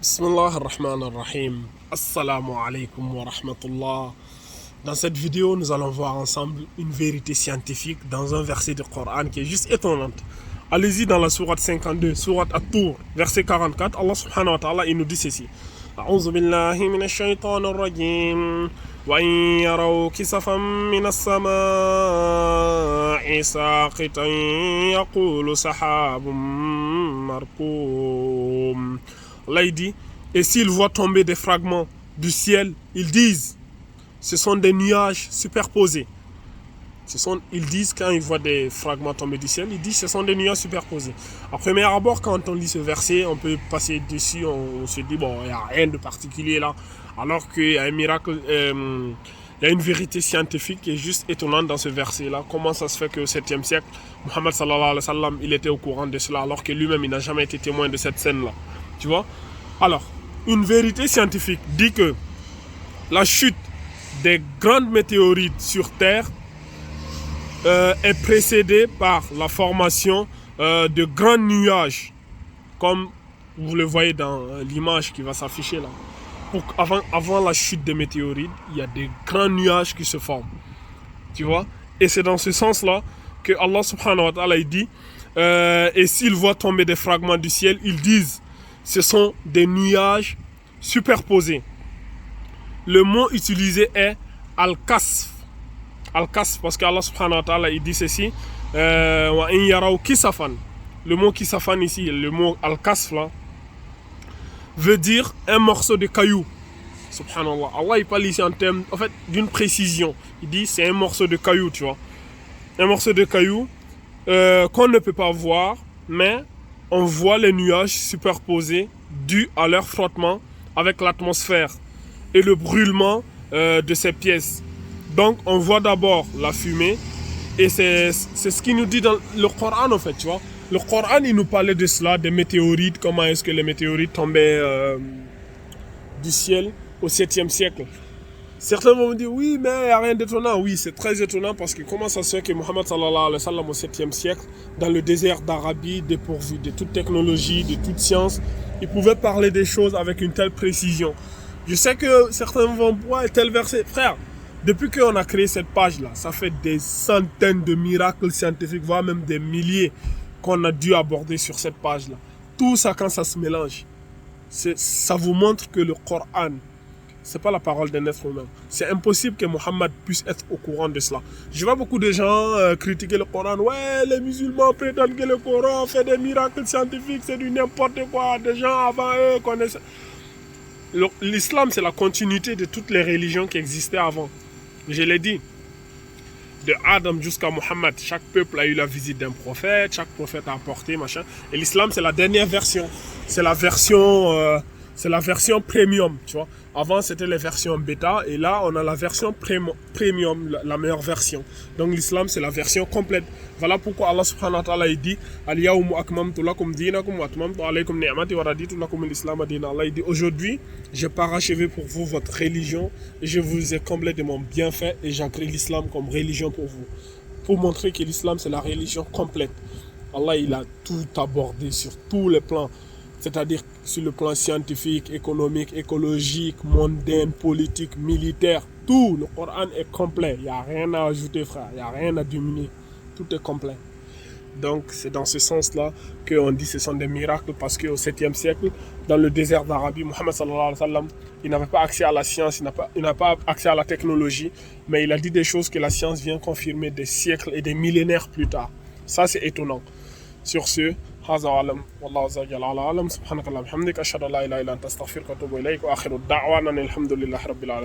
Bismillah ar-Rahman ar-Rahim. Assalamu alaikum wa rahmatullah. Dans cette vidéo, nous allons voir ensemble une vérité scientifique dans un verset du Coran qui est juste étonnante. Allez-y dans la sourate 52, sourate At-Tur, verset 44. Allah subhanahu wa ta'ala, il nous dit ceci. A'udhu billahi minash shaytanir rajim. Wa in yaraw kisafan minas sama'i saqitan yaqulu sahabun markum. Allah il dit, et s'ils voient tomber des fragments du ciel, ils disent, ce sont des nuages superposés. Ils disent, quand ils voient des fragments tomber du ciel, ils disent, ce sont des nuages superposés. À premier abord, quand on lit ce verset, on peut passer dessus, on se dit, bon, il n'y a rien de particulier là. Alors qu'il y a un miracle, il y a une vérité scientifique qui est juste étonnante dans ce verset-là. Comment ça se fait qu'au 7e siècle, Muhammad sallallahu alayhi wa sallam, il était au courant de cela, alors que lui-même, il n'a jamais été témoin de cette scène-là. Tu vois? Alors, une vérité scientifique dit que la chute des grandes météorites sur Terre est précédée par la formation de grands nuages, comme vous le voyez dans l'image qui va s'afficher là. Avant la chute des météorites, il y a des grands nuages qui se forment. Tu vois? Et c'est dans ce sens-là que Allah subhanahu wa ta'ala dit et s'ils voient tomber des fragments du ciel, ils disent ce sont des nuages superposés. Le mot utilisé est al-kasf. Al-kasf, parce qu'Allah subhanahu wa ta'ala il dit ceci. Wa in yaraw kisafan. Le mot kisafan ici, le mot al-kasf là, veut dire un morceau de caillou. Subhanallah. Allah il parle ici en termes en fait, d'une précision. Il dit c'est un morceau de caillou, tu vois. Un morceau de caillou qu'on ne peut pas voir, mais on voit les nuages superposés dus à leur frottement avec l'atmosphère et le brûlement de ces pièces. Donc on voit d'abord la fumée et c'est ce qu'il nous dit dans le Coran en fait, tu vois. Le Coran il nous parlait de cela, des météorites, comment est-ce que les météorites tombaient du ciel au 7e siècle. Certains vont me dire oui mais il n'y a rien d'étonnant. Oui, c'est très étonnant parce que comment ça se fait que Muhammad sallallahu alayhi wa sallam au 7e siècle, dans le désert d'Arabie, dépourvu de toute technologie, de toute science, il pouvait parler des choses avec une telle précision. Je sais que certains vont voir tel verset. Frère, depuis qu'on a créé cette page-là, ça fait des centaines de miracles scientifiques, voire même des milliers qu'on a dû aborder sur cette page-là. Tout ça, quand ça se mélange, ça vous montre que le Coran, c'est pas la parole d'un être humain. C'est impossible que Mohammed puisse être au courant de cela. Je vois beaucoup de gens critiquer le Coran. Ouais, les musulmans prétendent que le Coran fait des miracles scientifiques, c'est du n'importe quoi. Des gens avant eux connaissent. L'islam, c'est la continuité de toutes les religions qui existaient avant. Je l'ai dit. De Adam jusqu'à Mohammed, chaque peuple a eu la visite d'un prophète, chaque prophète a apporté, machin. Et l'islam, c'est la dernière version. C'est la version premium, tu vois. Avant, c'était les versions bêta, et là, on a la version premium, la meilleure version. Donc, l'islam, c'est la version complète. Voilà pourquoi Allah subhanahu wa ta'ala, il dit Al-yawmu akmamtu lakum dinakum wa atmamtu alaykum ni'mati wa raditu lakum al-islam dina. Allah, il dit aujourd'hui, j'ai parachevé pour vous votre religion, et je vous ai comblé de mon bienfait, et j'agrée l'islam comme religion pour vous. Pour montrer que l'islam, c'est la religion complète. Allah, il a tout abordé sur tous les plans. C'est-à-dire sur le plan scientifique, économique, écologique, mondain, politique, militaire, tout. Le Coran est complet. Il n'y a rien à ajouter, frère. Il n'y a rien à diminuer. Tout est complet. Donc, c'est dans ce sens-là qu'on dit que ce sont des miracles parce qu'au 7e siècle, dans le désert d'Arabie, Muhammad sallallahu alayhi wa sallam, il n'avait pas accès à la science, il n'a pas accès à la technologie, mais il a dit des choses que la science vient confirmer des siècles et des millénaires plus tard. Ça, c'est étonnant. Sur ce, هذا أعلم والله عز وجل على أعلم سبحانك اللهم وبحمدك أشهد أن لا إله إلا أنت أستغفرك وأتوب إليك وآخر الدعوانا الحمد لله رب العالمين.